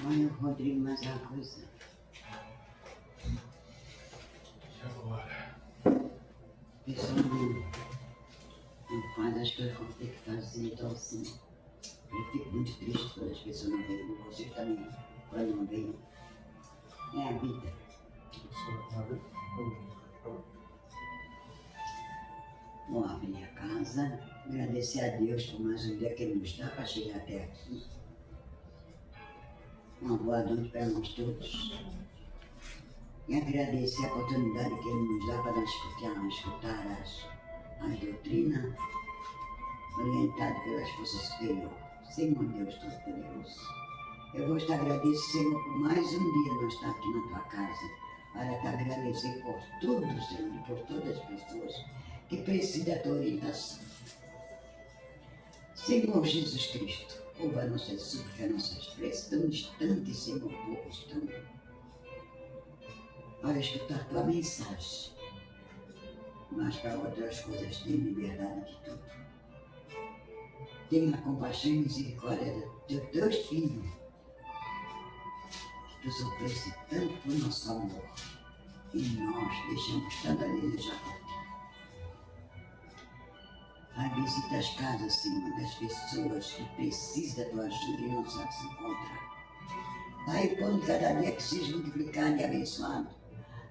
Olha, Rodrigo, mais uma coisa. O pessoal não faz as coisas como tem que fazer, então assim, eu fico muito triste quando as pessoas não veem, vocês também, quando não veem. É a vida. Vou abrir a casa, agradecer a Deus por mais um dia que Ele nos dá para chegar até aqui. Uma boa noite para nós todos. E agradecer a oportunidade que Ele nos dá para escutar as doutrinas orientadas pelas forças superiores. Senhor Deus Todo-Poderoso, eu vou te agradecer, Senhor, por mais um dia nós estar aqui na tua casa, para te agradecer por tudo, Senhor, e por todas as pessoas que precisam da tua orientação. Senhor Jesus Cristo, ouva nossas súplicas, nossas preces, tão distantes, Senhor, povo, estão para escutar tua mensagem, mas para outras coisas tem liberdade de tudo. Tenha compaixão e misericórdia dos teus filhos, que tu sofreste tanto por nosso amor, e nós deixamos tanto a desejar por ti. Vai visitar as casas, Senhor, das pessoas que precisam da tua ajuda e não sabem se encontrar. Dai o pão de cada dia que seja multiplicado e abençoado,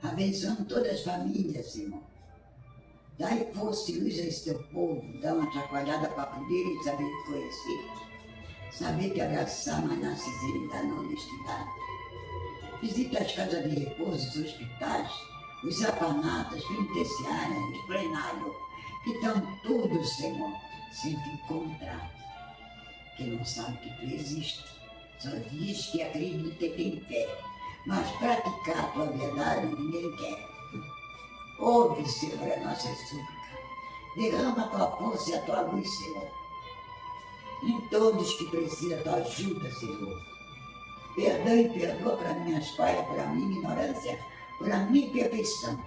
abençoando todas as famílias, Senhor. Dai força e luz a esse teu povo, dá uma chacoalhada para poderem saber te conhecer, saber te abraçar, mas na sinceridade, na honestidade. Visita as casas de repouso, os hospitais, os orfanatos, as penitenciárias, os plenários, que estão todos, Senhor, sem te encontrar, que não sabe que tu existes, só diz que acredita e tem fé, mas praticar a tua verdade ninguém quer. Ouve, Senhor, a nossa súplica, derrama a tua força e a tua luz, Senhor, em todos que precisam da tua ajuda, Senhor. Perdão e perdoa para minhas falhas, para a minha ignorância, por a minha imperfeição.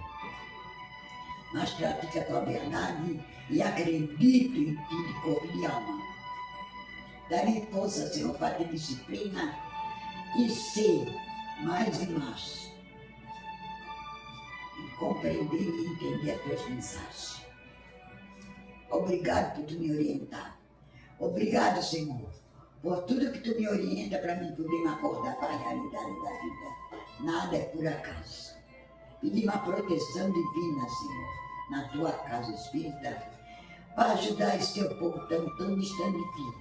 Mas pratica a tua verdade e acredito em ti de corpo e de alma. Dá-me força, Senhor, para ter disciplina e ser mais e mais. E compreender e entender as tuas mensagens. Obrigado por tu me orientar. Obrigado, Senhor, por tudo que tu me orienta para mim poder me acordar para a realidade da vida. Nada é por acaso. Pedi uma proteção divina, Senhor, na tua casa espírita, para ajudar esse teu povo tão distante de ti.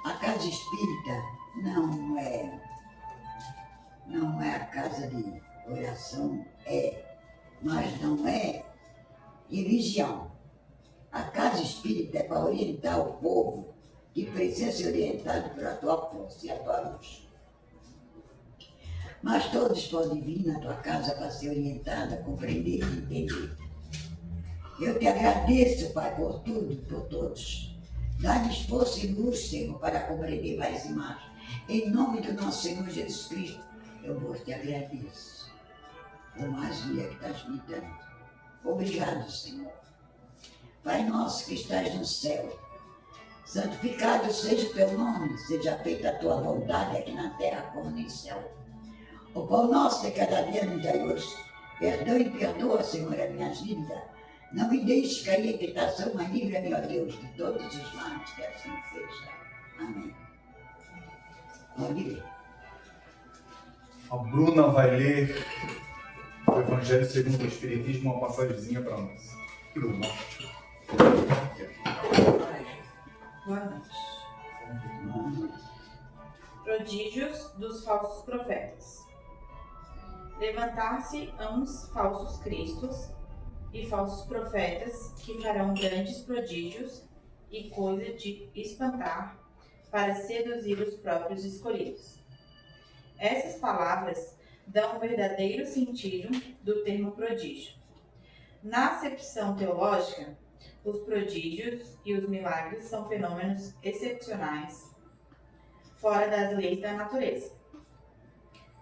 A casa espírita não é a casa de oração, mas não é religião. A casa espírita é para orientar o povo que precisa ser orientado pela tua força e a tua luz. Mas todos podem vir na tua casa para ser orientada, compreender e entender. Eu te agradeço, Pai, por tudo, por todos. Dá-lhes força e luz, Senhor, para compreender mais e mais. Em nome do nosso Senhor Jesus Cristo, eu vos te agradeço por mais um dia que estás me dando. Obrigado, Senhor. Pai nosso que estás no céu, santificado seja o teu nome, seja feita a tua vontade aqui na terra como no céu. O pão nosso de cada dia nos dai hoje. Perdão e perdoa, Senhor, as minhas dívidas. Não me deixes cair em tentação, mas livra-me, ó Deus, de todos os males, que assim seja. Amém. Pode ler. A Bruna vai ler o Evangelho segundo o Espiritismo, uma passagemzinha para nós. Bruna. Boa noite. Prodígios dos falsos profetas. Levantar-se uns falsos cristos e falsos profetas que farão grandes prodígios e coisa de espantar para seduzir os próprios escolhidos. Essas palavras dão o verdadeiro sentido do termo prodígio. Na acepção teológica, os prodígios e os milagres são fenômenos excepcionais, fora das leis da natureza.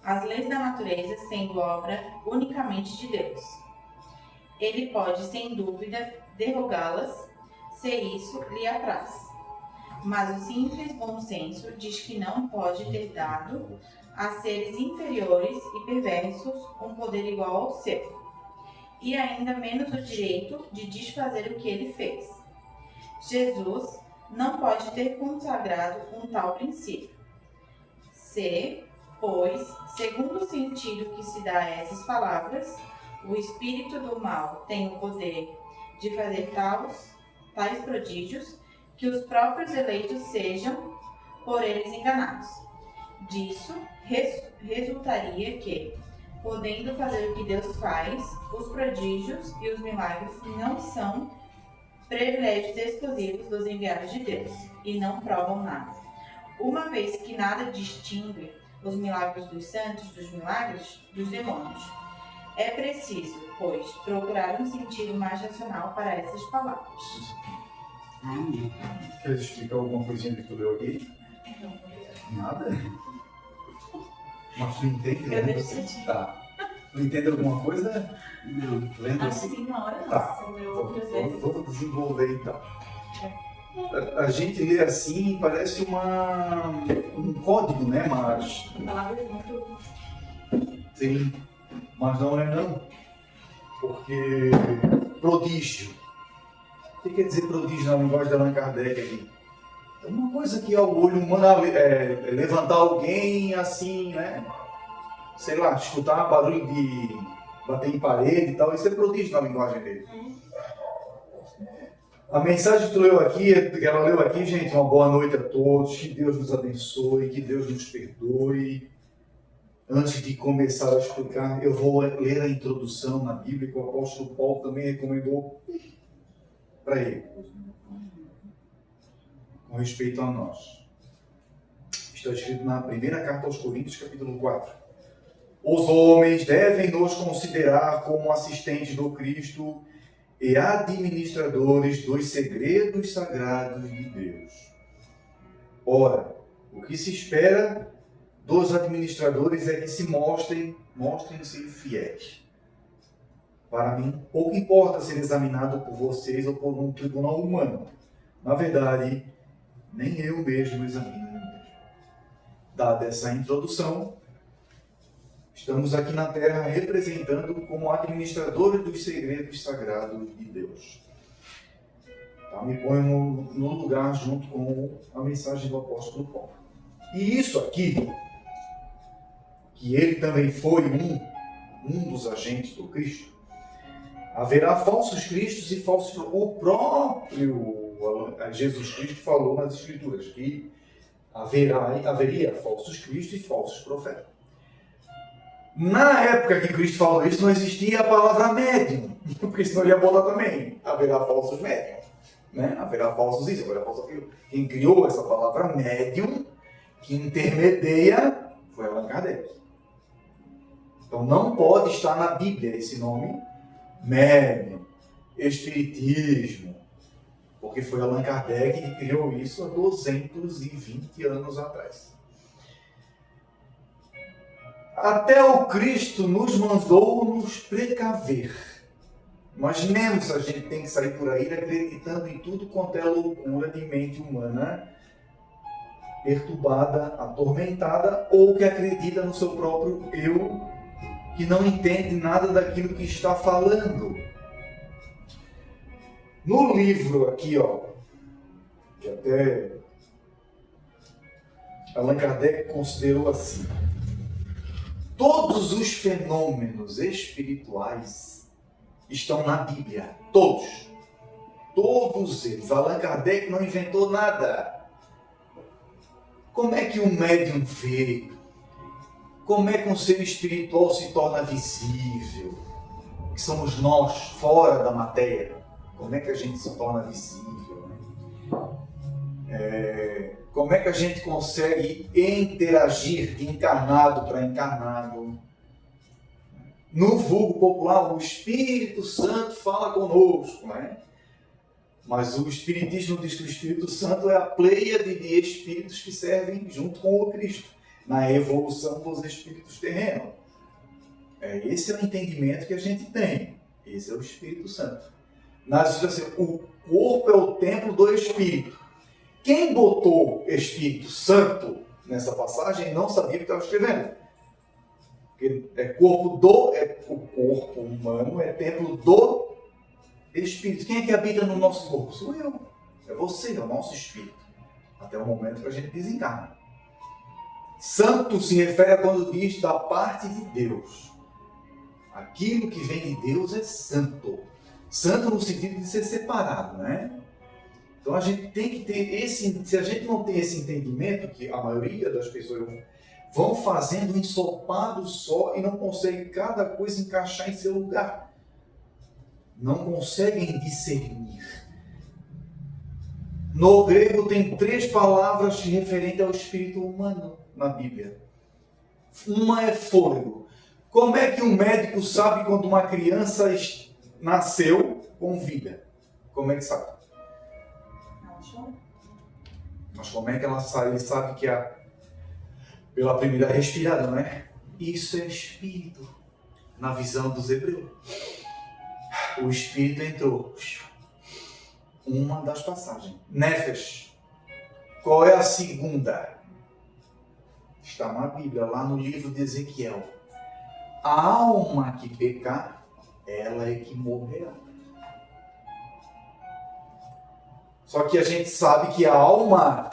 As leis da natureza sendo obra unicamente de Deus. Ele pode, sem dúvida, derrogá-las, se isso lhe apraz. Mas o simples bom senso diz que não pode ter dado a seres inferiores e perversos um poder igual ao seu, e ainda menos o direito de desfazer o que ele fez. Jesus não pode ter consagrado um tal princípio. Se, pois, segundo o sentido que se dá a essas palavras, o espírito do mal tem o poder de fazer tais prodígios, que os próprios eleitos sejam por eles enganados. Disso resultaria que, podendo fazer o que Deus faz, os prodígios e os milagres não são privilégios exclusivos dos enviados de Deus, e não provam nada. Uma vez que nada distingue os milagres dos santos dos milagres dos demônios. É preciso, pois, procurar um sentido mais racional para essas palavras. Amém. Quer explicar alguma coisinha que tu leu aqui? Nada? Mas tu entende? Eu deixo. Tá. Tu entende alguma coisa? Não. Lendo assim? Assim, na hora não. Tá. Você leu outras vezes. Vou desenvolver então. A gente lê assim, parece um código, né? Mas Palavras muito... sim, mas não é não. Porque prodígio. O que quer dizer prodígio na linguagem de Allan Kardec aqui? É uma coisa que ao olho humano é levantar alguém assim, né? Sei lá, escutar barulho de bater em parede e tal, isso é prodígio na linguagem dele. A mensagem que tu leu aqui, que ela leu aqui, gente, uma boa noite a todos, que Deus nos abençoe, que Deus nos perdoe. Antes de começar a explicar, eu vou ler a introdução na Bíblia que o apóstolo Paulo também recomendou para ele, com respeito a nós. Está escrito na primeira carta aos Coríntios, capítulo 4. Os homens devem nos considerar como assistentes do Cristo e administradores dos segredos sagrados de Deus. Ora, o que se espera dos administradores é que se mostrem-se fiéis. Para mim, pouco importa ser examinado por vocês ou por um tribunal humano. Na verdade, nem eu mesmo examino a mim mesmo. Dada essa introdução, estamos aqui na Terra representando como administradores dos segredos sagrados de Deus. Tá? Me ponho no lugar junto com a mensagem do apóstolo Paulo. E isso aqui, que ele também foi um dos agentes do Cristo, haverá falsos cristos e falsos... O próprio Jesus Cristo falou nas Escrituras que haveria falsos cristos e falsos profetas. Na época que Cristo falou isso, não existia a palavra médium, porque senão ele ia botar também. Haverá falsos médiums, né? Haverá falsos isso, haverá falsos aquilo. Quem criou essa palavra médium, que intermedia, foi Allan Kardec. Então não pode estar na Bíblia esse nome, médium, espiritismo, porque foi Allan Kardec que criou isso há 220 anos atrás. Até o Cristo nos mandou nos precaver. Imaginemos se a gente tem que sair por aí acreditando em tudo quanto é loucura de mente humana, perturbada, atormentada, ou que acredita no seu próprio eu, que não entende nada daquilo que está falando. No livro aqui, ó, que até Allan Kardec considerou assim: todos os fenômenos espirituais estão na Bíblia. Todos. Todos eles. Allan Kardec não inventou nada. Como é que um médium vê? Como é que um ser espiritual se torna visível? Que somos nós, fora da matéria. Como é que a gente se torna visível? Como é que a gente consegue interagir de encarnado para encarnado? No vulgo popular, o Espírito Santo fala conosco, né? Mas o Espiritismo diz que o Espírito Santo é a pleiade de espíritos que servem junto com o Cristo, na evolução dos espíritos terrenos. Esse é o entendimento que a gente tem. Esse é o Espírito Santo. Nós dizemos assim, o corpo é o templo do Espírito. Quem botou Espírito Santo nessa passagem e não sabia o que estava escrevendo. Porque o corpo humano é templo do Espírito. Quem é que habita no nosso corpo? Sou eu. É você, é o nosso Espírito. Até o momento que a gente desencarna. Santo se refere a quando diz da parte de Deus. Aquilo que vem de Deus é santo. Santo no sentido de ser separado, né? Então a gente tem que ter se a gente não tem esse entendimento, que a maioria das pessoas vão fazendo um ensopado só e não conseguem cada coisa encaixar em seu lugar. Não conseguem discernir. No grego tem 3 palavras referentes ao espírito humano na Bíblia. Uma é fôlego. Como é que um médico sabe quando uma criança nasceu com vida? Como é que sabe? Mas como é que ele sabe que pela primeira respirada, não é? Isso é espírito. Na visão dos hebreus. O espírito entrou. Uma das passagens. Néfesh. Qual é a segunda? Está na Bíblia, lá no livro de Ezequiel. A alma que pecar, ela é que morrerá. Só que a gente sabe que a alma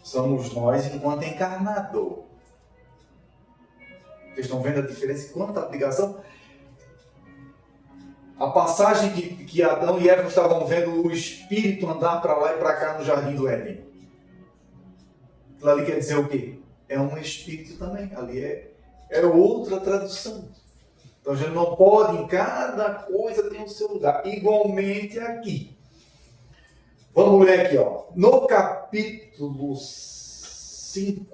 somos nós enquanto encarnador. Vocês estão vendo a diferença? Quanta aplicação? A passagem que Adão e Eva estavam vendo o espírito andar para lá e para cá no jardim do Éden. Aquilo ali quer dizer o quê? É um espírito também. Ali é outra tradução. Então a gente não pode, em cada coisa tem o seu lugar. Igualmente aqui. Vamos ler aqui, ó. No capítulo 5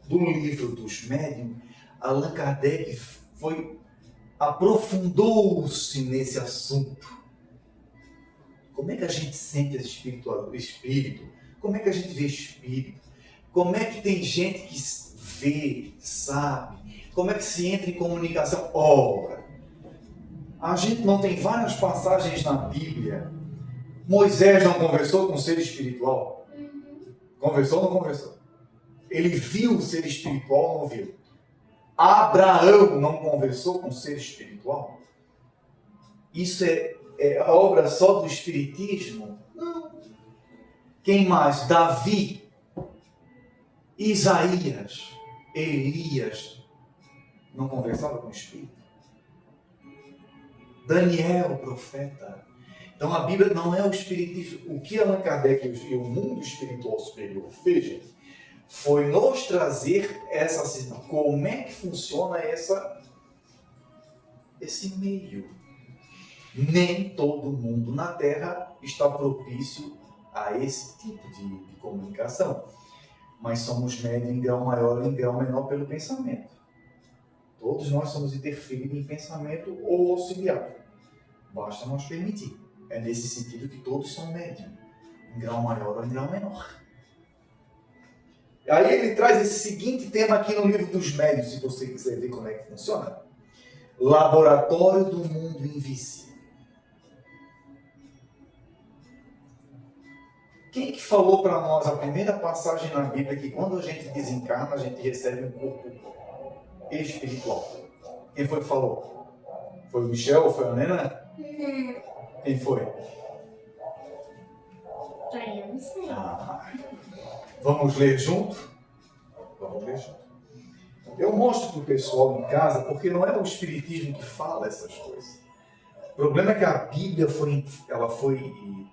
do livro dos Médiuns, Allan Kardec aprofundou-se nesse assunto. Como é que a gente sente espírito? Como é que a gente vê espírito? Como é que tem gente que vê, sabe? Como é que se entra em comunicação? Ora, a gente não tem várias passagens na Bíblia. Moisés não conversou com o ser espiritual? Conversou ou não conversou? Ele viu o ser espiritual ou não viu? Abraão não conversou com o ser espiritual? Isso é a obra só do espiritismo? Não. Quem mais? Davi, Isaías, Elias, não conversava com o espírito? Daniel, profeta. Então a Bíblia não é o espiritismo. O que Allan Kardec e o mundo espiritual superior fez, gente, foi nos trazer como é que funciona esse meio. Nem todo mundo na Terra está propício a esse tipo de comunicação. Mas somos médios em grau maior e em grau menor pelo pensamento. Todos nós somos interferidos em pensamento ou auxiliar. Basta nós permitir. É nesse sentido que todos são médios, em grau maior ou em grau menor. Aí ele traz esse seguinte tema aqui no livro dos médiuns, se você quiser ver como é que funciona. Laboratório do mundo invisível. Quem que falou para nós a primeira passagem na Bíblia que quando a gente desencarna, a gente recebe um corpo espiritual? Quem foi que falou? Foi o Michel? Foi a Nena? Não. Quem foi? Eu não sei. Vamos ler junto? Vamos ler junto. Eu mostro para o pessoal em casa, porque não é o espiritismo que fala essas coisas. O problema é que a Bíblia foi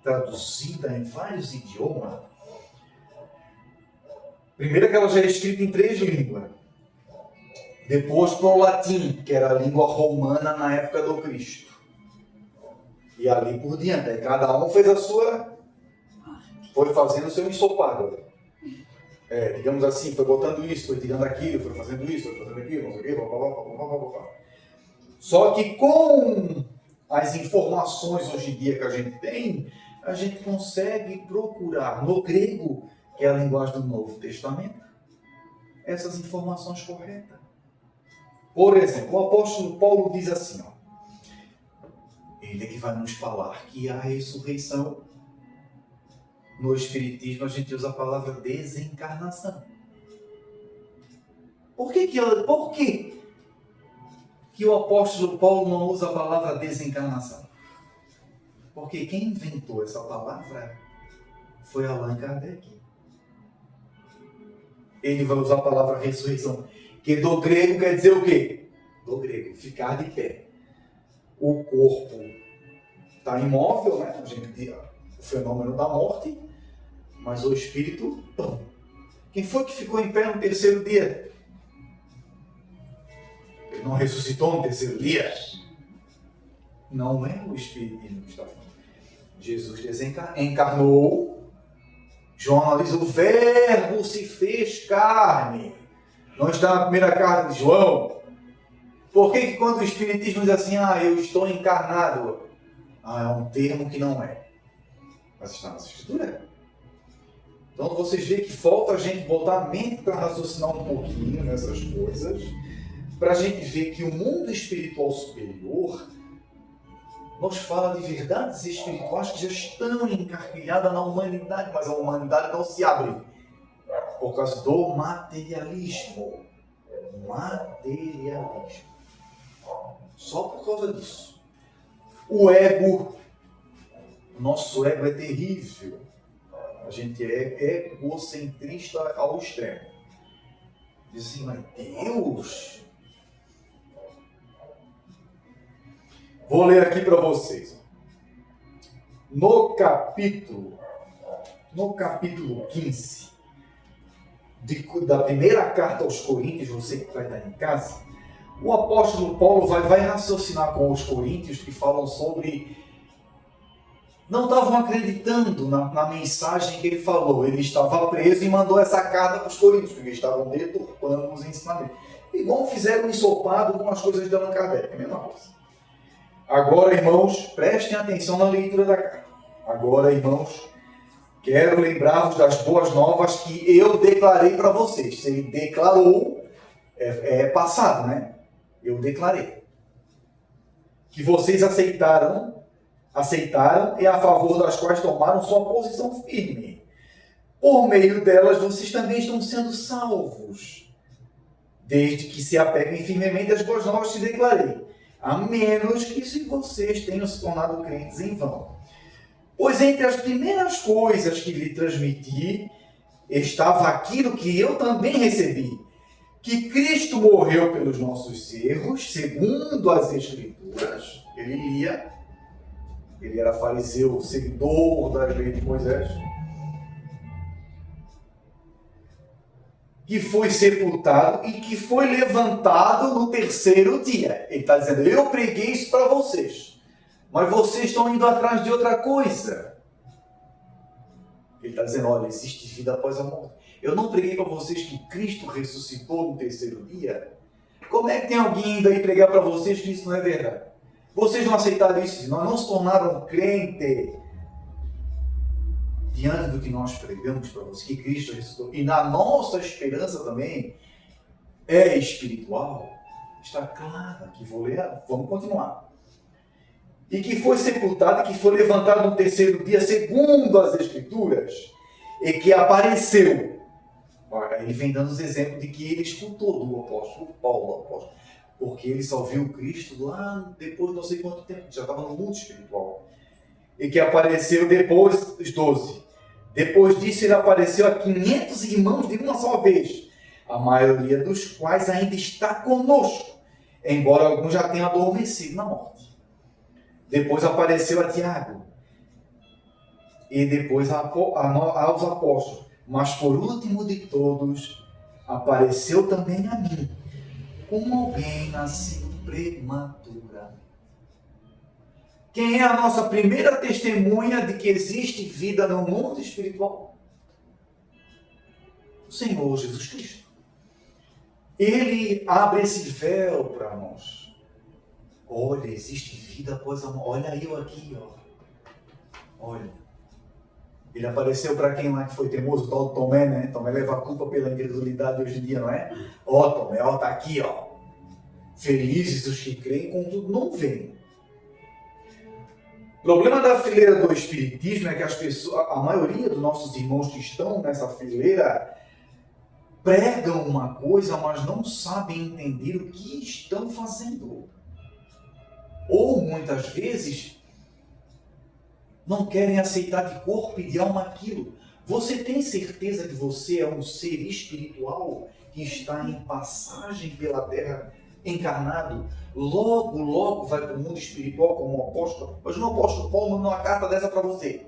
traduzida em vários idiomas. Primeiro que ela já é escrita em 3 línguas. Depois para o latim, que era a língua romana na época do Cristo. E ali por diante. Aí cada um fez a sua... Foi fazendo o seu ensopado. Digamos assim, foi botando isso, foi tirando aquilo, foi fazendo isso, foi fazendo aquilo, não sei o quê, blá. Só que com as informações hoje em dia que a gente consegue procurar no grego, que é a linguagem do Novo Testamento, essas informações corretas. Por exemplo, o apóstolo Paulo diz assim, ó, ele é que vai nos falar que a ressurreição no Espiritismo a gente usa a palavra desencarnação. Por que que o apóstolo Paulo não usa a palavra desencarnação? Porque quem inventou essa palavra foi Allan Kardec. Ele vai usar a palavra ressurreição, que do grego quer dizer o quê? Do grego, ficar de pé. O corpo está imóvel, né? A gente diz o fenômeno da morte, mas o espírito, não. Quem foi que ficou em pé no terceiro dia? Ele não ressuscitou no terceiro dia? Não é o espiritismo que está falando. Jesus encarnou. João analisa, o verbo se fez carne. Não está na primeira carta de João. Por que quando o Espiritismo diz assim, eu estou encarnado, é um termo que não é. Mas está na Escritura. Então vocês veem que falta a gente botar a mente para raciocinar um pouquinho nessas coisas, para a gente ver que o mundo espiritual superior nos fala de verdades espirituais que já estão encarquilhadas na humanidade, mas a humanidade não se abre por causa do materialismo. Materialismo. Só por causa disso. O ego, nosso ego é terrível. A gente é egocentrista ao extremo. Diz assim, mas Deus... Vou ler aqui para vocês. No capítulo 15 da primeira carta aos Coríntios, você que vai estar em casa, o apóstolo Paulo vai raciocinar com os coríntios que falam sobre... Não estavam acreditando na mensagem que ele falou. Ele estava preso e mandou essa carta para os coríntios, porque eles estavam deturpando os ensinamentos. Igual fizeram um ensopado com as coisas de Allan Kardec, a mesma coisa. Agora, irmãos, prestem atenção na leitura da carta. Agora, irmãos, quero lembrar-vos das boas novas que eu declarei para vocês. Se ele declarou, é passado, né? Eu declarei. Que vocês aceitaram e a favor das quais tomaram sua posição firme. Por meio delas, vocês também estão sendo salvos, desde que se apeguem firmemente às boas novas que declarei. A menos que se vocês tenham se tornado crentes em vão. Pois entre as primeiras coisas que lhe transmiti, estava aquilo que eu também recebi, que Cristo morreu pelos nossos erros, segundo as Escrituras. Ele lia, ele era fariseu, seguidor da lei de Moisés. Que foi sepultado e que foi levantado no terceiro dia. Ele está dizendo, eu preguei isso para vocês, mas vocês estão indo atrás de outra coisa. Ele está dizendo, olha, existe vida após a morte. Eu não preguei para vocês que Cristo ressuscitou no terceiro dia? Como é que tem alguém ainda aí pregar para vocês que isso não é verdade? Vocês não aceitaram isso? Nós não se tornaram crente diante do que nós pregamos para vocês, que Cristo ressuscitou. E na nossa esperança também é espiritual. Está claro aqui, vou ler, vamos continuar. E que foi sepultado, e que foi levantado no terceiro dia, segundo as Escrituras, e que apareceu. Ele vem dando os exemplos de que ele escutou do apóstolo Paulo, porque ele só viu Cristo lá depois de não sei quanto tempo, já estava no mundo espiritual. E que apareceu depois dos 12. Depois disso ele apareceu a 500 irmãos de uma só vez, a maioria dos quais ainda está conosco, embora alguns já tenham adormecido na morte. Depois apareceu a Tiago, e depois aos apóstolos. Mas por último de todos, apareceu também a mim, como alguém nascido prematuramente. Quem é a nossa primeira testemunha de que existe vida no mundo espiritual? O Senhor Jesus Cristo. Ele abre esse véu para nós. Olha, existe vida após a morte. Olha eu aqui, ó. Olha. Ele apareceu para quem lá que foi teimoso, o tal Tomé, né? Tomé leva a culpa pela incredulidade hoje em dia, não é? Ó, Tomé, ó, tá aqui, ó. Felizes os que creem, contudo não veem. O problema da fileira do espiritismo é que as pessoas, a maioria dos nossos irmãos que estão nessa fileira pregam uma coisa, mas não sabem entender o que estão fazendo. Ou, muitas vezes, não querem aceitar de corpo e de alma aquilo. Você tem certeza que você é um ser espiritual que está em passagem pela Terra, encarnado? Logo, logo vai para o mundo espiritual como um apóstolo. Mas não, o apóstolo Paulo mandou uma carta dessa para você.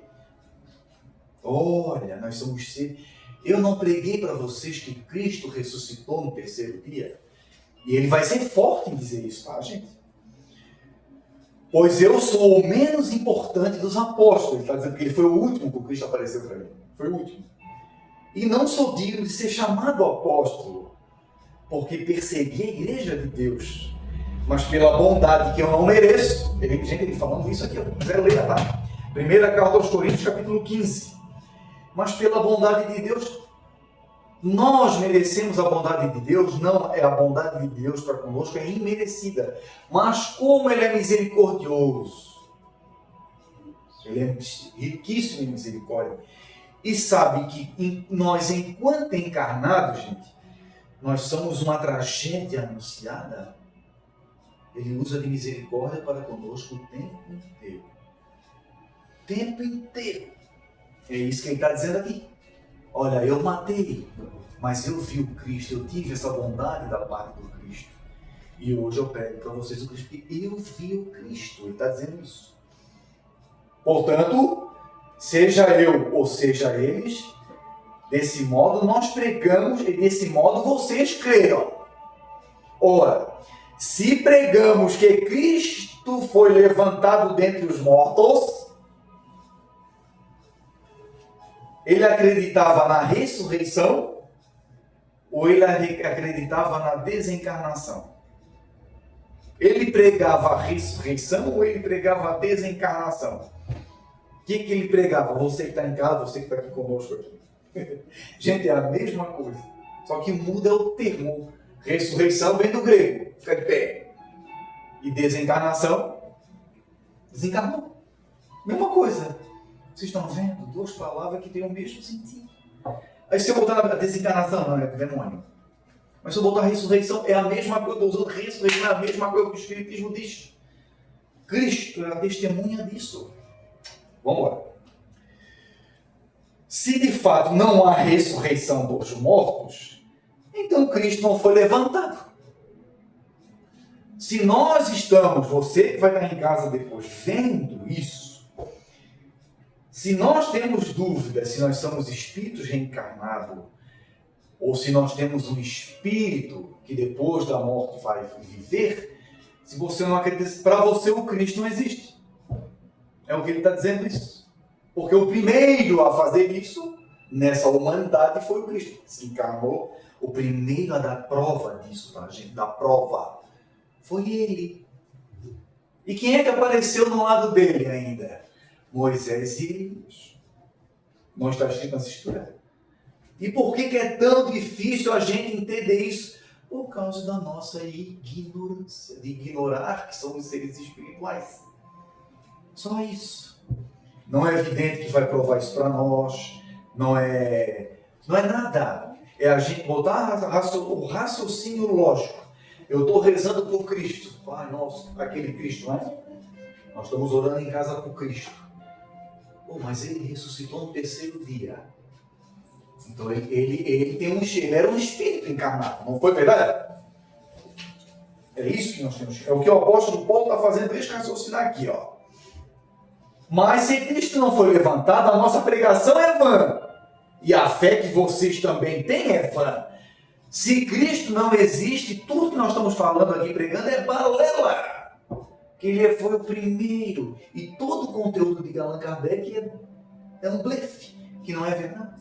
Olha, nós somos seres... Eu não preguei para vocês que Cristo ressuscitou no terceiro dia? E ele vai ser forte em dizer isso, tá, gente? Pois eu sou o menos importante dos apóstolos. Ele está dizendo que ele foi o último que o Cristo apareceu para mim. Foi o último. E não sou digno de ser chamado apóstolo, porque persegui a igreja de Deus. Mas pela bondade que eu não mereço. Ele falando isso aqui, eu quero ler, tá? Primeira carta aos Coríntios, capítulo 15. Mas pela bondade de Deus, nós merecemos a bondade de Deus? Não, é a bondade de Deus para conosco, é imerecida. Mas como Ele é misericordioso, Ele é riquíssimo em misericórdia, e sabe que nós, enquanto encarnados, gente, nós somos uma tragédia anunciada, Ele usa de misericórdia para conosco o tempo inteiro. O tempo inteiro. É isso que Ele está dizendo aqui. Olha, eu matei, mas eu vi o Cristo, eu tive essa bondade da parte do Cristo. E hoje eu prego para vocês o Cristo, que eu vi o Cristo. Ele está dizendo isso. Portanto, seja eu ou seja eles, desse modo nós pregamos e desse modo vocês creram. Ora, se pregamos que Cristo foi levantado dentre os mortos, ele acreditava na ressurreição ou ele acreditava na desencarnação? Ele pregava a ressurreição ou ele pregava a desencarnação? O que ele pregava? Você que está em casa, você que está aqui conosco aqui. Gente, é a mesma coisa. Só que muda o termo. Ressurreição vem do grego, fica de pé. E desencarnação, desencarnou. Mesma coisa. Vocês estão vendo? Duas palavras que têm o mesmo sentido. Aí se eu botar na desencarnação, não é demônio. Mas se eu botar ressurreição, é a mesma coisa. Estou usando ressurreição, é a mesma coisa que o Espiritismo diz. Cristo é a testemunha disso. Vamos embora. Se de fato não há ressurreição dos mortos, então Cristo não foi levantado. Se nós estamos, você que vai estar em casa depois, vendo isso, se nós temos dúvidas se nós somos espíritos reencarnados, ou se nós temos um espírito que depois da morte vai viver, se você não acredita, para você o Cristo não existe. É o que ele está dizendo isso. Porque o primeiro a fazer isso, nessa humanidade, foi o Cristo. Se encarnou, o primeiro a dar prova disso, tá, gente? Da prova. Foi ele. E quem é que apareceu no lado dele ainda? Moisés e Elias. Não está escrito nessa história. E por que é tão difícil a gente entender isso? Por causa da nossa ignorância, de ignorar que somos seres espirituais. Só isso. Não é evidente que vai provar isso para nós. Não é nada. É a gente botar o raciocínio lógico. Eu estou rezando por Cristo. Pai nosso, aquele Cristo, não é? Nós estamos orando em casa por Cristo. Mas ele ressuscitou no terceiro dia. Então ele era um espírito encarnado, não foi verdade? É isso que nós temos. É o que o apóstolo Paulo está fazendo. Deixa eu raciocinar aqui, ó. Mas se Cristo não foi levantado, a nossa pregação é vã. E a fé que vocês também têm é vã. Se Cristo não existe, tudo que nós estamos falando aqui, pregando, é balela. Que ele foi o primeiro. E todo o conteúdo de Allan Kardec é um blefe, que não é verdade.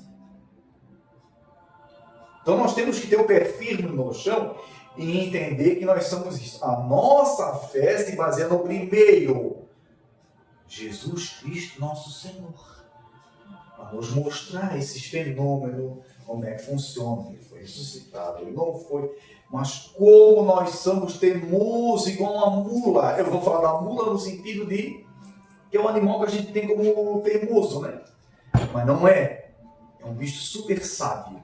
Então nós temos que ter o pé firme no chão e entender que nós somos isso. A nossa fé se baseia no primeiro, Jesus Cristo, nosso Senhor. Para nos mostrar esses fenômenos, como é que funciona. Ele foi ressuscitado, ele não foi. Mas como nós somos teimosos igual uma mula. Eu vou falar da mula no sentido de que é um animal que a gente tem como teimoso, né? Mas não é. É um bicho super sábio.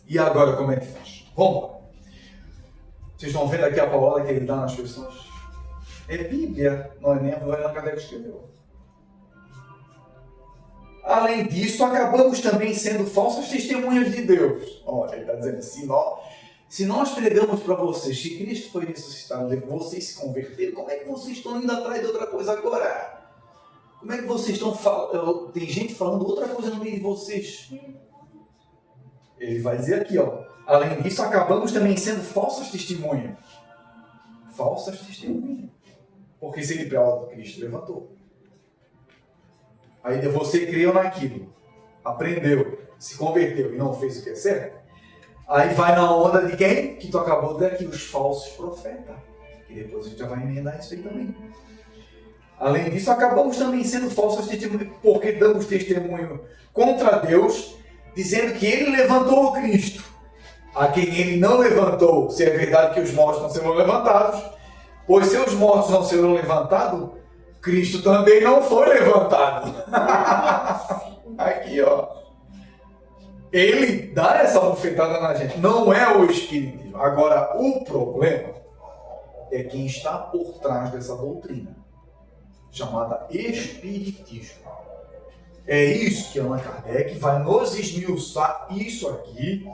E agora como é que faz? Vamos lá. Vocês estão vendo aqui a palavra que ele dá nas questões? É Bíblia, não é nem a Allan Kardec que escreveu. Além disso, acabamos também sendo falsas testemunhas de Deus. Olha, ele está dizendo assim, se nós pregamos para vocês que Cristo foi ressuscitado e vocês se converteram, como é que vocês estão indo atrás de outra coisa agora? Como é que vocês estão falando? Tem gente falando outra coisa no meio de vocês. Ele vai dizer aqui, ó. Além disso, acabamos também sendo falsas testemunhas. Falsas testemunhas. Porque se ele pregou, Cristo levantou. Aí você creu naquilo, aprendeu, se converteu e não fez o que é certo. Aí vai na onda de quem? Que tu acabou de dizer aqui, os falsos profetas. E depois a gente já vai emendar isso aí também. Além disso, acabamos também sendo falsas testemunhas, porque damos testemunho contra Deus, dizendo que Ele levantou o Cristo. A quem Ele não levantou, se é verdade que os mortos não serão levantados, pois se os mortos não serão levantados, Cristo também não foi levantado. Aqui, ó. Ele dá essa bufetada na gente. Não é o Espiritismo. Agora, o problema é quem está por trás dessa doutrina, chamada Espiritismo. É isso que Allan Kardec vai nos esmiuçar, isso aqui,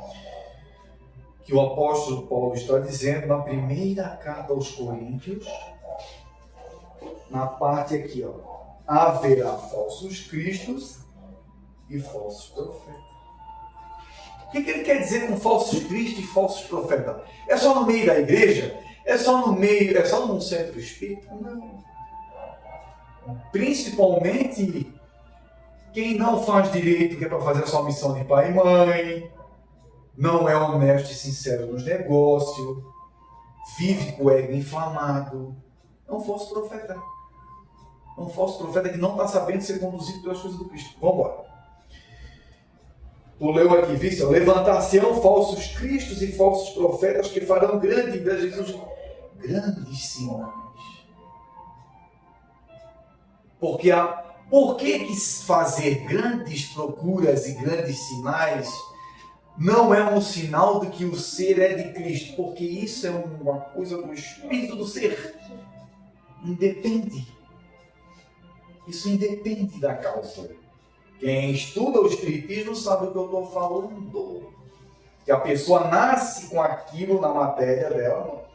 que o apóstolo Paulo está dizendo na primeira carta aos Coríntios, na parte aqui, ó. Haverá falsos cristos e falsos profetas. O que ele quer dizer com falsos cristos e falsos profetas? É só no meio da igreja? É só num centro espírita? Não. Principalmente quem não faz direito, que é para fazer a sua missão de pai e mãe, não é honesto e sincero nos negócios, vive com o ego inflamado. É um falso profeta. É um falso profeta que não está sabendo ser conduzido pelas coisas do Cristo. Vamos embora. Tu leu aqui, viste? Levantar-se-ão falsos cristos e falsos profetas que farão grandes sinais. Por que fazer grandes procuras e grandes sinais não é um sinal de que o ser é de Cristo? Porque isso é uma coisa do espírito do ser. Independe. Isso independe da causa. Quem estuda o Espiritismo sabe o que eu estou falando. Que a pessoa nasce com aquilo na matéria dela,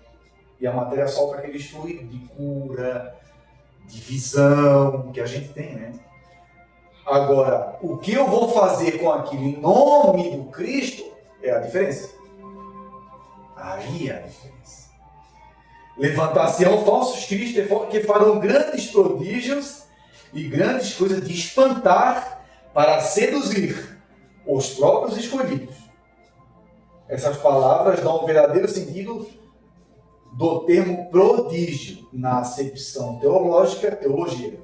e a matéria solta aqueles fluidos de cura, de visão, que a gente tem, né? Agora, o que eu vou fazer com aquilo em nome do Cristo é a diferença. Aí é a diferença. Levantar-se-ão falsos cristos que farão grandes prodígios e grandes coisas de espantar para seduzir os próprios escolhidos. Essas palavras dão um verdadeiro sentido do termo prodígio na acepção teológica, teologia.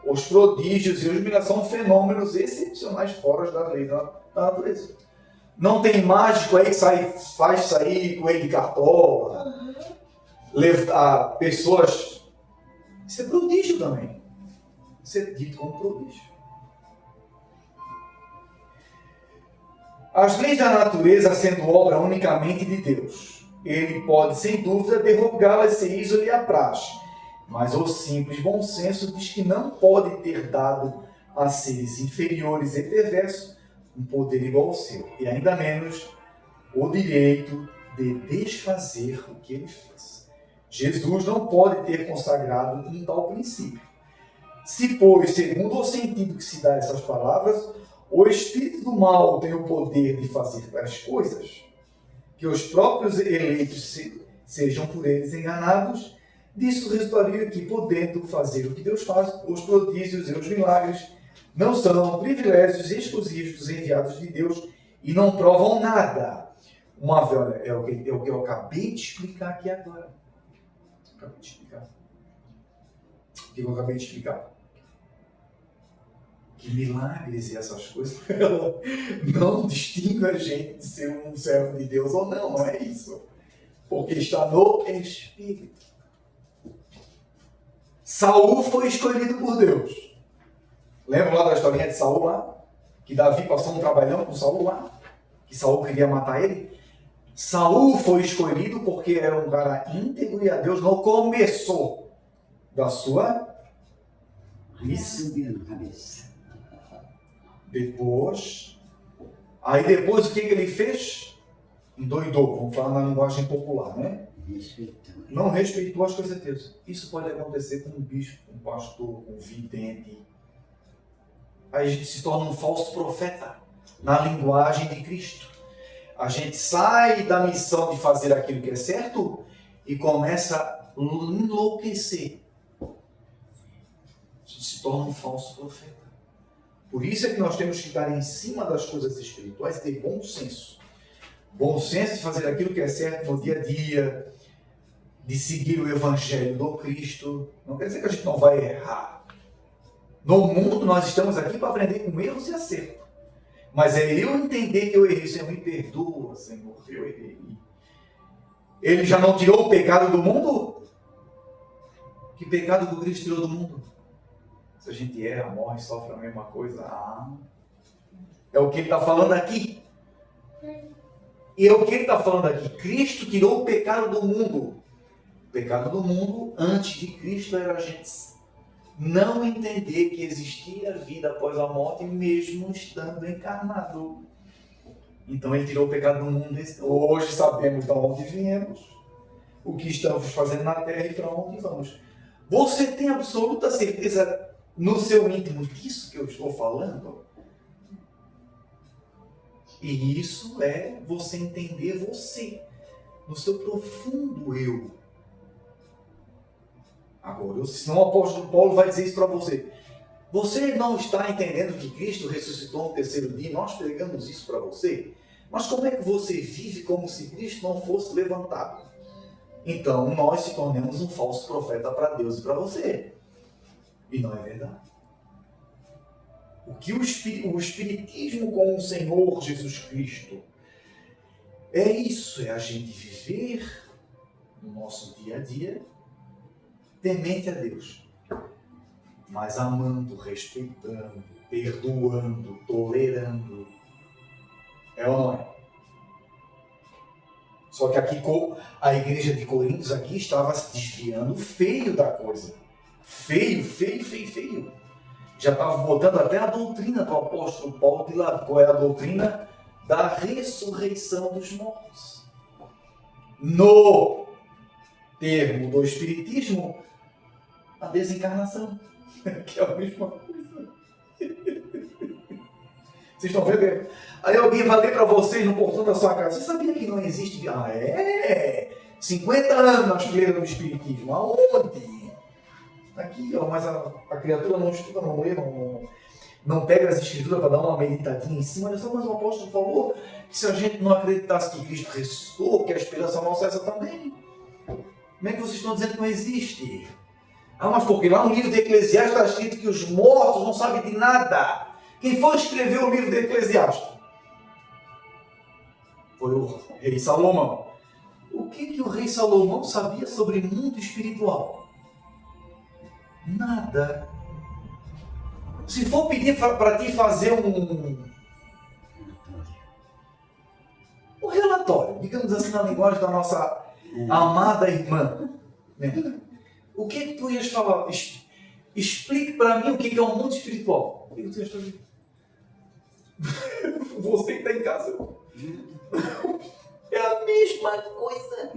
Os prodígios e os milagres são fenômenos excepcionais fora das leis da natureza. Não tem mágico aí que faz sair coelho de cartola, levar pessoas. Isso é prodígio também. Isso é dito como prodígio. As leis da natureza sendo obra unicamente de Deus, ele pode, sem dúvida, derrogá-las se isso lhe apraz. Mas o simples bom senso diz que não pode ter dado a seres inferiores e perversos um poder igual ao seu, e ainda menos o direito de desfazer o que ele fez. Jesus não pode ter consagrado um tal princípio. Se, pois, segundo o sentido que se dá a essas palavras, o espírito do mal tem o poder de fazer tais coisas, que os próprios eleitos sejam por eles enganados, disso resultaria que, podendo fazer o que Deus faz, os prodígios e os milagres não são privilégios exclusivos dos enviados de Deus e não provam nada. É o que eu acabei de explicar aqui agora. O que eu acabei de explicar? Que milagres e essas coisas não distinguem a gente de ser um servo de Deus ou não, não é isso. Porque está no Espírito. Saul foi escolhido por Deus. Lembra lá da historinha de Saul lá? Que Davi passou um trabalhão com Saul lá? Que Saul queria matar ele? Saul foi escolhido porque era um cara íntegro e a Deus no começo da sua missão. Subiu na cabeça. Depois o que ele fez? Endoidou, vamos falar na linguagem popular, né? Respeitou. Não respeitou as coisas de Deus. Isso pode acontecer com um bispo, com um pastor, com um vidente. Aí a gente se torna um falso profeta na linguagem de Cristo. A gente sai da missão de fazer aquilo que é certo e começa a enlouquecer. A gente se torna um falso profeta. Por isso é que nós temos que estar em cima das coisas espirituais e ter bom senso. Bom senso de fazer aquilo que é certo no dia a dia, de seguir o Evangelho do Cristo. Não quer dizer que a gente não vai errar. No mundo nós estamos aqui para aprender com erros e acertos. Mas é eu entender que eu errei. Senhor, me perdoa, Senhor, eu errei. Ele já não tirou o pecado do mundo? Que pecado que o Cristo tirou do mundo? Se a gente erra, morre, sofre a mesma coisa. É o que ele está falando aqui. E é o que ele está falando aqui. Cristo tirou o pecado do mundo. O pecado do mundo, antes de Cristo, era a gente não entender que existia vida após a morte, mesmo estando encarnado. Então ele tirou o pecado do mundo. Hoje sabemos de onde viemos, o que estamos fazendo na terra e para onde vamos. Você tem absoluta certeza no seu íntimo disso que eu estou falando? E isso é você entender você, no seu profundo eu. Agora, senão o apóstolo Paulo vai dizer isso para você. Você não está entendendo que Cristo ressuscitou no terceiro dia? Nós pregamos isso para você. Mas como é que você vive como se Cristo não fosse levantado? Então, nós se tornamos um falso profeta para Deus e para você. E não é verdade. O que o Espiritismo com o Senhor Jesus Cristo é isso, é a gente viver no nosso dia a dia temente a Deus, mas amando, respeitando, perdoando, tolerando. É ou não é? Só que aqui a igreja de Coríntios aqui estava se desviando feio da coisa. Feio. Já estava botando até a doutrina do apóstolo Paulo de lado. Qual é a doutrina? Da ressurreição dos mortos. No termo do Espiritismo, a desencarnação, que é a mesma coisa. Vocês estão vendo? Aí alguém vai ler para vocês no portão da sua casa. Você sabia que não existe? 50 anos na fileira do Espiritismo. Aonde? Aqui, ó, mas a criatura não estuda, não lê, não pega as escrituras para dar uma meditadinha em cima. Olha só, mas o apóstolo falou que se a gente não acreditasse que Cristo ressuscitou, que a esperança nossa é essa também. Como é que vocês estão dizendo que não existe? Mas porque lá no livro de Eclesiastes está escrito que os mortos não sabem de nada. Quem foi escrever o livro de Eclesiastes? Foi o rei Salomão. O que o rei Salomão sabia sobre o mundo espiritual? Nada. Se for pedir para ti fazer um relatório, digamos assim na linguagem da nossa amada irmã, né? O que tu ias falar? Explique para mim o que é o mundo espiritual. O que tu ias fazer? Você que está em casa. É a mesma coisa.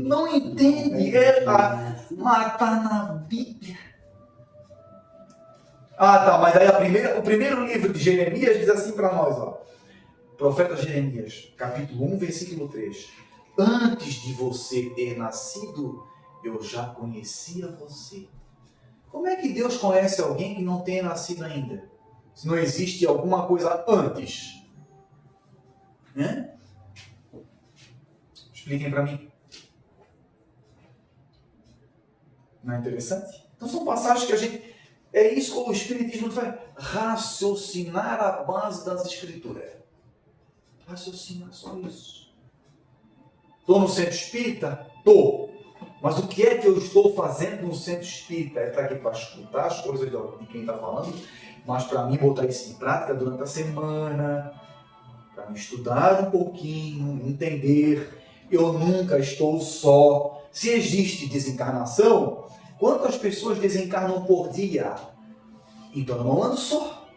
Não entende. Mas está na Bíblia. Tá, mas aí o primeiro livro de Jeremias diz assim para nós, ó. Profeta Jeremias, capítulo 1, versículo 3. Antes de você ter nascido, eu já conhecia você. Como é que Deus conhece alguém que não tenha nascido ainda? Se não existe alguma coisa antes. Né? Expliquem para mim. Não é interessante? Então são passagens que a gente... É isso que o Espiritismo faz. Raciocinar a base das Escrituras. Raciocinar só isso. Estou no centro espírita? Estou. Mas o que é que eu estou fazendo no centro espírita? É para quê? Para escutar as coisas de quem está falando, mas para mim botar isso em prática durante a semana, para me estudar um pouquinho, entender. Eu nunca estou só. Se existe desencarnação, quantas pessoas desencarnam por dia? Então eu não ando só.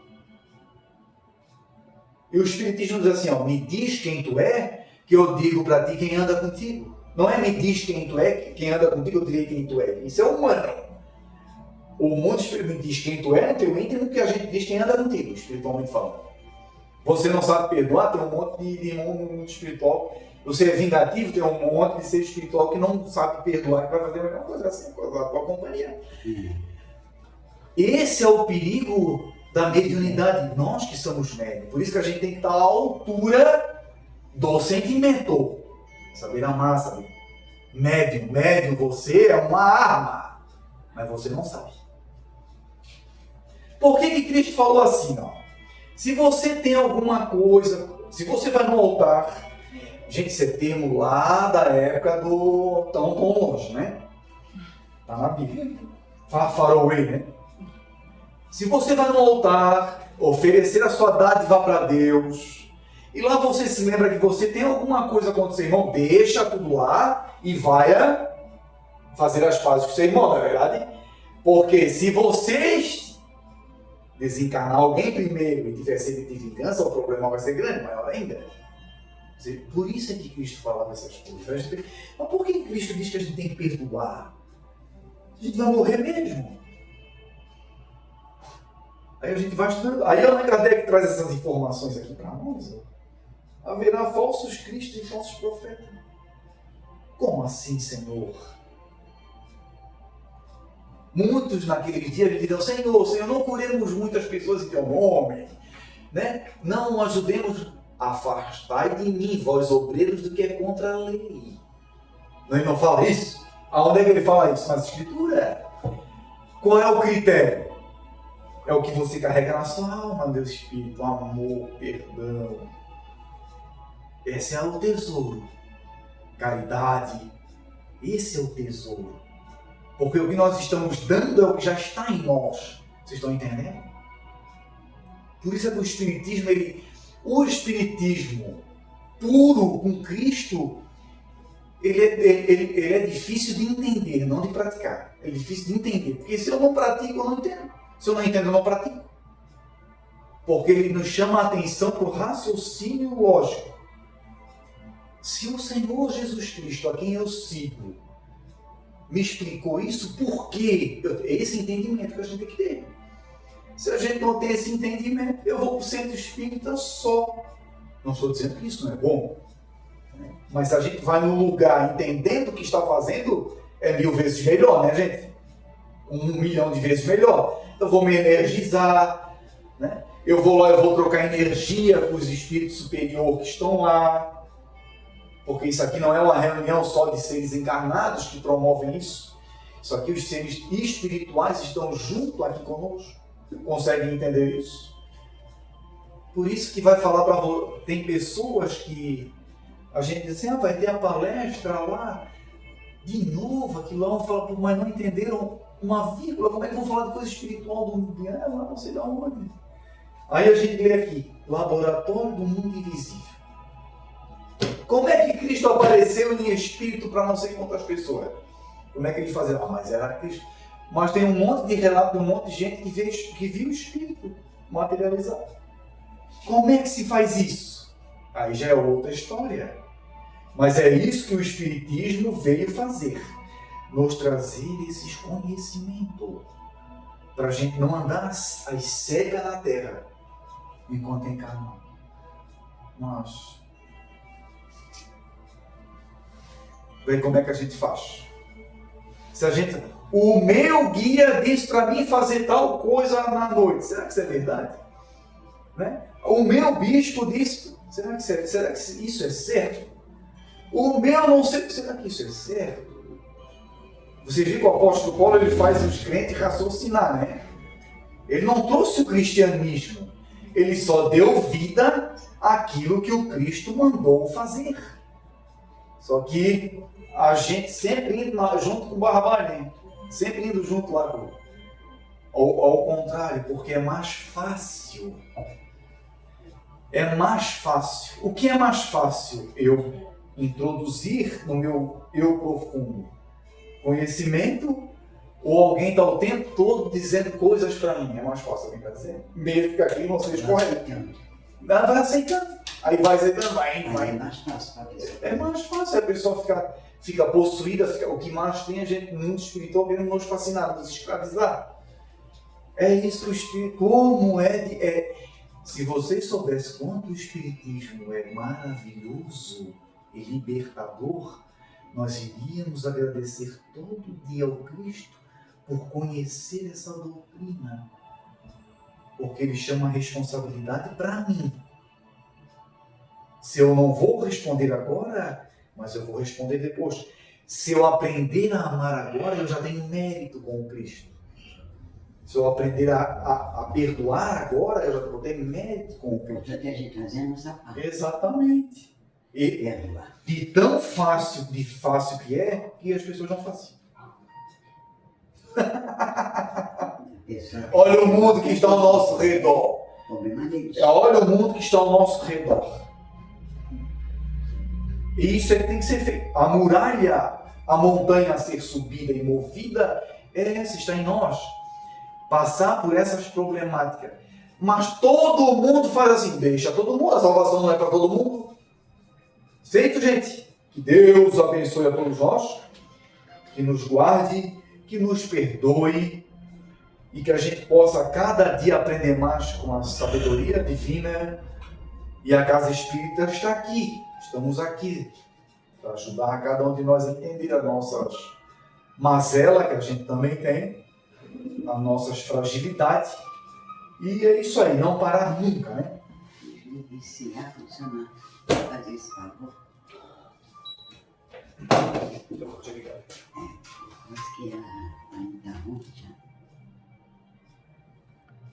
E o Espiritismo diz assim, ó, me diz quem tu é, que eu digo para ti quem anda contigo. Não é me diz quem tu é, quem anda contigo, eu direi quem tu é. Isso é humano. O mundo espiritual me diz quem tu é, no teu íntimo, que a gente diz quem anda contigo, espiritualmente falando. Você não sabe perdoar, tem um monte de irmão no mundo espiritual. Você é vingativo, tem um monte de ser espiritual que não sabe perdoar, que vai fazer a mesma coisa assim, com a tua companhia. Esse é o perigo da mediunidade, nós que somos médios. Por isso que a gente tem que estar à altura do sentimento. Saber amar, saber. Médium, você é uma arma, mas você não sabe. Por que Cristo falou assim, ó? Se você tem alguma coisa, se você vai no altar, gente, isso é termo lá da época do tão longe, né? Tá na Bíblia. Far away, né? Se você vai no altar, oferecer a sua dádiva para Deus, e lá você se lembra que você tem alguma coisa contra o seu irmão, deixa tudo lá e vai fazer as pazes com o seu irmão, não é verdade? Porque se vocês desencarnar alguém primeiro e tiver sede de vingança, o problema vai ser grande, maior ainda. Por isso é que Cristo falava essas coisas. Mas por que Cristo diz que a gente tem que perdoar? A gente vai morrer mesmo. Aí a gente vai estudando. Aí Allan Kardec traz essas informações aqui para nós. Haverá falsos cristos e falsos profetas. Como assim, Senhor? Muitos naquele dia dirão, Senhor, não curemos muitas pessoas em teu nome, né? Não ajudemos, afastai de mim, vós obreiros do que é contra a lei. Ele não fala isso? Aonde é que ele fala isso? Nas Escrituras. Qual é o critério? É o que você carrega na sua alma, meu Espírito, amor, perdão. Esse é o tesouro. Caridade. Esse é o tesouro. Porque o que nós estamos dando é o que já está em nós. Vocês estão entendendo? Por isso é que o Espiritismo, o Espiritismo puro com Cristo, ele é difícil de entender, não de praticar. É difícil de entender. Porque se eu não pratico, eu não entendo. Se eu não entendo, eu não pratico. Porque ele nos chama a atenção para o raciocínio lógico. Se o Senhor Jesus Cristo, a quem eu sigo, me explicou isso, por quê? É esse entendimento que a gente tem que ter. Se a gente não tem esse entendimento, eu vou para o centro espírita só. Não estou dizendo que isso não é bom. Mas se a gente vai no lugar entendendo o que está fazendo, é 1000 vezes melhor, né, gente? 1 milhão de vezes melhor. Eu vou me energizar, né? Eu vou lá, eu vou trocar energia com os espíritos superiores que estão lá. Porque isso aqui não é uma reunião só de seres encarnados que promovem isso. Isso aqui, os seres espirituais estão junto aqui conosco. Conseguem entender isso? Por isso que vai falar para você. Tem pessoas que a gente diz assim, vai ter a palestra lá. De novo, aquilo lá, vão falar, mas não entenderam uma vírgula. Como é que vão falar de coisa espiritual do mundo? Não sei de onde. Aí a gente lê aqui, Laboratório do Mundo Invisível. Como é que Cristo apareceu em espírito para não sei quantas pessoas? Como é que eles faziam? Mas era Cristo. Mas tem um monte de relato de um monte de gente que viu o espírito materializado. Como é que se faz isso? Aí já é outra história. Mas é isso que o Espiritismo veio fazer. Nos trazer esses conhecimentos. Para a gente não andar às cegas na terra enquanto encarnado. Mas vê como é que a gente faz. Se a gente... O meu guia disse para mim fazer tal coisa na noite. Será que isso é verdade? Né? O meu bispo disse... Será que isso é certo? O meu não sei... Será que isso é certo? Você viu que o apóstolo Paulo ele faz os crentes raciocinar, né? Ele não trouxe o cristianismo. Ele só deu vida àquilo que o Cristo mandou fazer. Só que a gente sempre indo junto com o Barrabás, né? Sempre indo junto lá com ao contrário, porque é mais fácil. É mais fácil. O que é mais fácil? Eu introduzir no meu eu profundo conhecimento, ou alguém está o tempo todo dizendo coisas para mim? É mais fácil alguém está dizendo. Mesmo que aquilo não seja correto. Vai aceitando. Aí vai aceitando, vai indo, vai Aí é indo. mais fácil para a pessoa. É mais fácil, a pessoa fica possuída, o que mais tem a gente no mundo espiritual querendo nos fascinar, nos escravizar. É isso o espírito, como se vocês soubessem quanto o espiritismo é maravilhoso e libertador, nós iríamos agradecer todo dia ao Cristo por conhecer essa doutrina. Porque ele chama a responsabilidade para mim. Se eu não vou responder agora, mas eu vou responder depois. Se eu aprender a amar agora, eu já tenho mérito com o Cristo. Se eu aprender a perdoar agora, eu já vou ter mérito com o Cristo. Já tem gente fazendo essa parte. Exatamente. E Perdoar. de tão fácil que é, que as pessoas não fazem. Olha o mundo que está ao nosso redor. Problema deles. Olha o mundo que está ao nosso redor. E isso é que tem que ser feito. A muralha, a montanha a ser subida e movida, está em nós. Passar por essas problemáticas. Mas todo mundo faz assim, deixa todo mundo, a salvação não é para todo mundo. Feito, gente. Que Deus abençoe a todos nós, que nos guarde, que nos perdoe e que a gente possa cada dia aprender mais com a sabedoria divina. E a Casa Espírita está aqui. Estamos aqui para ajudar a cada um de nós a entender as nossas mazelas, que a gente também tem, as nossas fragilidades. E é isso aí, não parar nunca, né? Ensinar a funcionar. Fazer esse favor. Eu vou te ligar. Mas que a interrompe já.